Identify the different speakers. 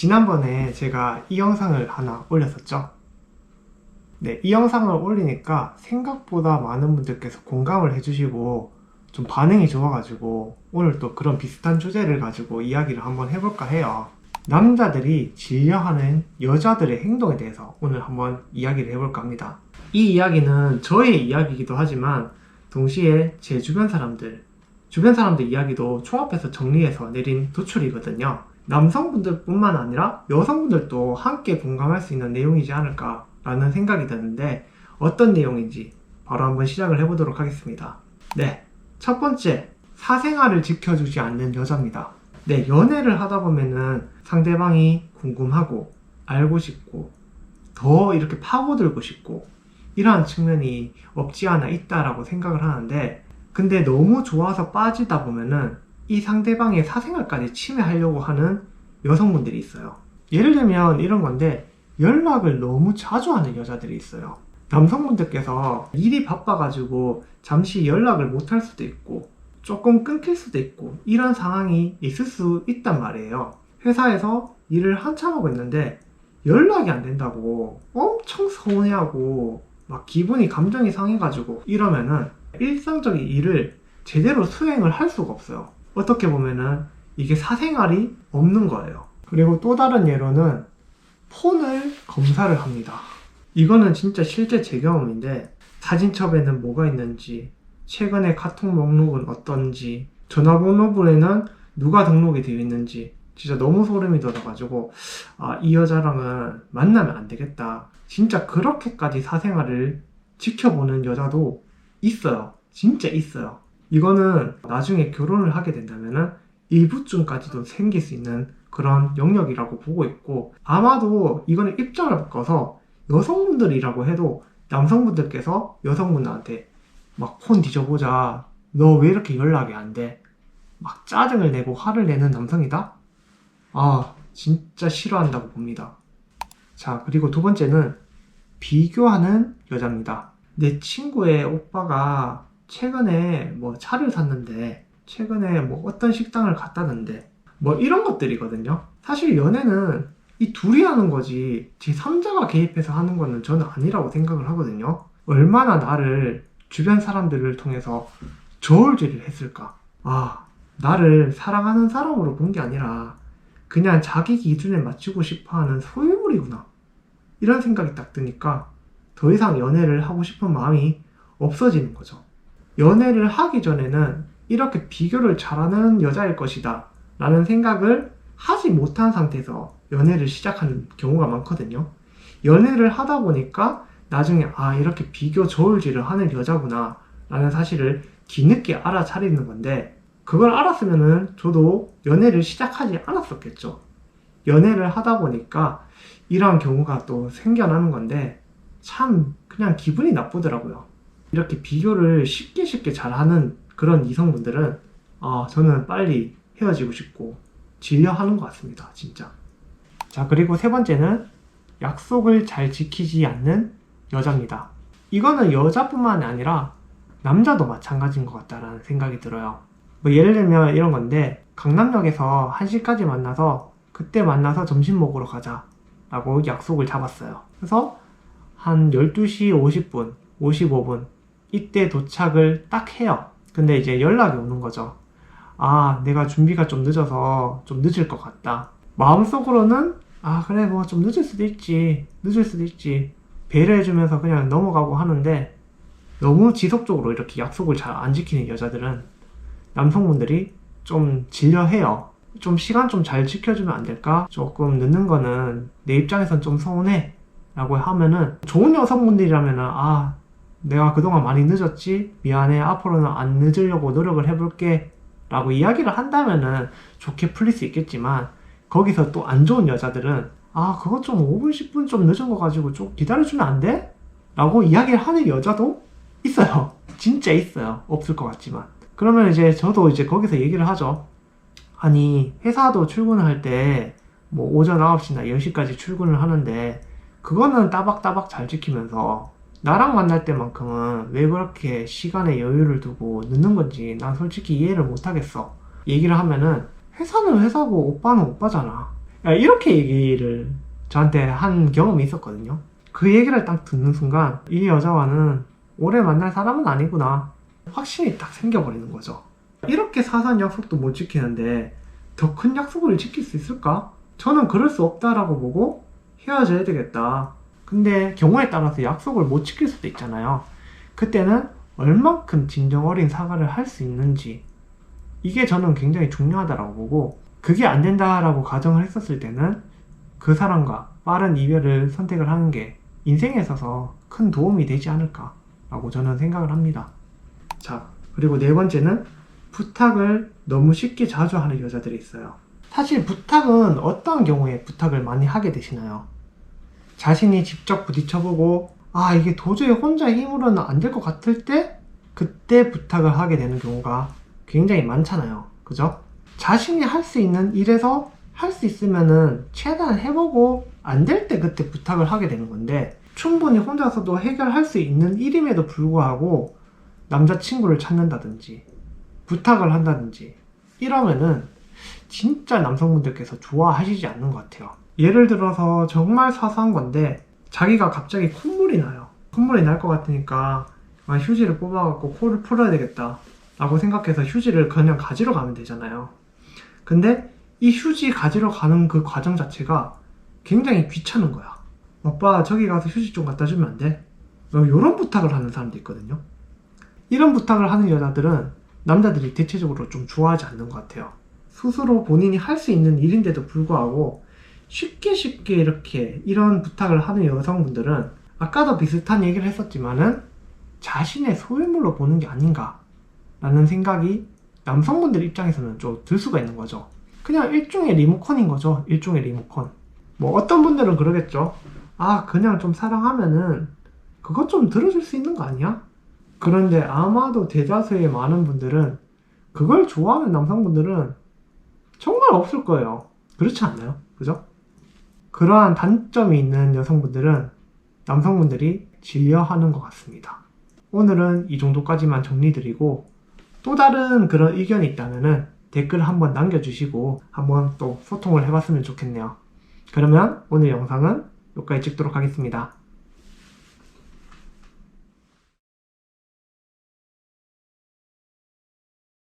Speaker 1: 지난번에 제가 이 영상을 하나 올렸었죠. 네, 이 영상을 올리니까 생각보다 많은 분들께서 공감을 해주시고 좀 반응이 좋아가지고 오늘 또 그런 비슷한 주제를 가지고 이야기를 한번 해볼까 해요. 남자들이 질려하는 여자들의 행동에 대해서 오늘 한번 이야기를 해볼까 합니다. 이 이야기는 저의 이야기이기도 하지만 동시에 제 주변 사람들 이야기도 총합해서 정리해서 내린 도출이거든요. 남성분들 뿐만 아니라 여성분들도 함께 공감할 수 있는 내용이지 않을까 라는 생각이 드는데 어떤 내용인지 바로 한번 시작을 해보도록 하겠습니다. 네, 첫 번째, 사생활을 지켜주지 않는 여자입니다. 네, 연애를 하다 보면은 상대방이 궁금하고 알고 싶고 더 이렇게 파고들고 싶고 이러한 측면이 없지 않아 있다라고 생각을 하는데, 근데 너무 좋아서 빠지다 보면은 이 상대방의 사생활까지 침해하려고 하는 여성분들이 있어요. 예를 들면 이런 건데, 연락을 너무 자주 하는 여자들이 있어요. 남성분들께서 일이 바빠가지고 잠시 연락을 못 할 수도 있고 조금 끊길 수도 있고 이런 상황이 있을 수 있단 말이에요. 회사에서 일을 한참 하고 있는데 연락이 안 된다고 엄청 서운해하고 막 감정이 상해가지고 이러면은 일상적인 일을 제대로 수행을 할 수가 없어요. 어떻게 보면은 이게 사생활이 없는 거예요. 그리고 또 다른 예로는 폰을 검사를 합니다. 이거는 진짜 실제 제 경험인데, 사진첩에는 뭐가 있는지, 최근에 카톡 목록은 어떤지, 전화번호부에는 누가 등록이 되어 있는지 진짜 너무 소름이 돋아가지고 이 여자랑은 만나면 안 되겠다. 진짜 그렇게까지 사생활을 지켜보는 여자도 있어요. 진짜 있어요. 이거는 나중에 결혼을 하게 된다면은 일부증까지도 생길 수 있는 그런 영역이라고 보고 있고, 아마도 이거는 입장을 바꿔서 여성분들이라고 해도 남성분들께서 여성분들한테 막 폰 뒤져보자, 너 왜 이렇게 연락이 안 돼? 막 짜증을 내고 화를 내는 남성이다? 진짜 싫어한다고 봅니다. 자, 그리고 두 번째는 비교하는 여자입니다. 내 친구의 오빠가 최근에 뭐 차를 샀는데, 최근에 뭐 어떤 식당을 갔다는데, 뭐 이런 것들이거든요. 사실 연애는 이 둘이 하는 거지 제3자가 개입해서 하는 거는 저는 아니라고 생각을 하거든요. 얼마나 나를 주변 사람들을 통해서 저울질을 했을까. 나를 사랑하는 사람으로 본 게 아니라 그냥 자기 기준에 맞추고 싶어하는 소유물이구나, 이런 생각이 딱 드니까 더 이상 연애를 하고 싶은 마음이 없어지는 거죠. 연애를 하기 전에는 이렇게 비교를 잘하는 여자일 것이다 라는 생각을 하지 못한 상태에서 연애를 시작하는 경우가 많거든요. 연애를 하다 보니까 나중에 이렇게 비교 저울질을 하는 여자구나 라는 사실을 뒤늦게 알아차리는 건데, 그걸 알았으면은 저도 연애를 시작하지 않았었겠죠. 연애를 하다 보니까 이러한 경우가 또 생겨나는 건데 참 그냥 기분이 나쁘더라고요. 이렇게 비교를 쉽게 잘하는 그런 이성분들은 저는 빨리 헤어지고 싶고 질려하는 것 같습니다, 진짜. 자, 그리고 세 번째는 약속을 잘 지키지 않는 여자입니다. 이거는 여자뿐만 아니라 남자도 마찬가지인 것 같다라는 생각이 들어요. 뭐 예를 들면 이런 건데, 강남역에서 1시까지 만나서 그때 만나서 점심 먹으러 가자 라고 약속을 잡았어요. 그래서 한 12시 50분, 55분 이때 도착을 딱 해요. 근데 이제 연락이 오는 거죠. 내가 준비가 좀 늦어서 좀 늦을 것 같다. 마음속으로는 그래 뭐 좀 늦을 수도 있지 배려해주면서 그냥 넘어가고 하는데, 너무 지속적으로 이렇게 약속을 잘 안 지키는 여자들은 남성분들이 좀 질려해요. 좀 시간 좀 잘 지켜주면 안 될까? 조금 늦는 거는 내 입장에선 좀 서운해 라고 하면은, 좋은 여성분들이라면은 내가 그동안 많이 늦었지, 미안해, 앞으로는 안 늦으려고 노력을 해볼게 라고 이야기를 한다면은 좋게 풀릴 수 있겠지만, 거기서 또 안 좋은 여자들은 그거 좀 5분 10분 좀 늦은 거 가지고 좀 기다려주면 안 돼? 라고 이야기를 하는 여자도 있어요. 진짜 있어요. 없을 것 같지만. 그러면 이제 저도 이제 거기서 얘기를 하죠. 아니, 회사도 출근을 할 때 뭐 오전 9시나 10시까지 출근을 하는데 그거는 따박따박 잘 지키면서 나랑 만날 때만큼은 왜 그렇게 시간에 여유를 두고 늦는 건지 난 솔직히 이해를 못 하겠어. 얘기를 하면은 회사는 회사고 오빠는 오빠잖아. 이렇게 얘기를 저한테 한 경험이 있었거든요. 그 얘기를 딱 듣는 순간 이 여자와는 오래 만날 사람은 아니구나 확신이 딱 생겨버리는 거죠. 이렇게 사소한 약속도 못 지키는데 더 큰 약속을 지킬 수 있을까? 저는 그럴 수 없다라고 보고 헤어져야 되겠다. 근데 경우에 따라서 약속을 못 지킬 수도 있잖아요. 그때는 얼만큼 진정 어린 사과를 할 수 있는지, 이게 저는 굉장히 중요하다고 보고, 그게 안 된다라고 가정을 했었을 때는 그 사람과 빠른 이별을 선택을 하는 게 인생에 있어서 큰 도움이 되지 않을까라고 저는 생각을 합니다. 자, 그리고 네 번째는 부탁을 너무 쉽게 자주 하는 여자들이 있어요. 사실 부탁은 어떤 경우에 부탁을 많이 하게 되시나요? 자신이 직접 부딪혀보고 이게 도저히 혼자 힘으로는 안 될 것 같을 때 그때 부탁을 하게 되는 경우가 굉장히 많잖아요. 그죠? 자신이 할 수 있는 일에서 할 수 있으면은 최대한 해보고 안 될 때 그때 부탁을 하게 되는 건데, 충분히 혼자서도 해결할 수 있는 일임에도 불구하고 남자친구를 찾는다든지 부탁을 한다든지 이러면은 진짜 남성분들께서 좋아하시지 않는 것 같아요. 예를 들어서 정말 사소한 건데 자기가 갑자기 콧물이 나요. 콧물이 날 것 같으니까 휴지를 뽑아갖고 코를 풀어야 되겠다 라고 생각해서 휴지를 그냥 가지러 가면 되잖아요. 근데 이 휴지 가지러 가는 그 과정 자체가 굉장히 귀찮은 거야. 오빠 저기 가서 휴지 좀 갖다 주면 안 돼? 이런 부탁을 하는 사람도 있거든요. 이런 부탁을 하는 여자들은 남자들이 대체적으로 좀 좋아하지 않는 것 같아요. 스스로 본인이 할 수 있는 일인데도 불구하고 쉽게 이렇게 이런 부탁을 하는 여성분들은 아까도 비슷한 얘기를 했었지만은 자신의 소유물로 보는 게 아닌가 라는 생각이 남성분들 입장에서는 좀 들 수가 있는 거죠. 그냥 일종의 리모컨인 거죠. 일종의 리모컨. 뭐 어떤 분들은 그러겠죠. 그냥 좀 사랑하면은 그것 좀 들어줄 수 있는 거 아니야? 그런데 아마도 대다수의 많은 분들은 그걸 좋아하는 남성분들은 정말 없을 거예요. 그렇지 않나요? 그죠? 그러한 단점이 있는 여성분들은 남성분들이 질려하는 것 같습니다. 오늘은 이 정도까지만 정리드리고, 또 다른 그런 의견이 있다면 댓글 한번 남겨주시고 한번 또 소통을 해봤으면 좋겠네요. 그러면 오늘 영상은 여기까지 찍도록 하겠습니다.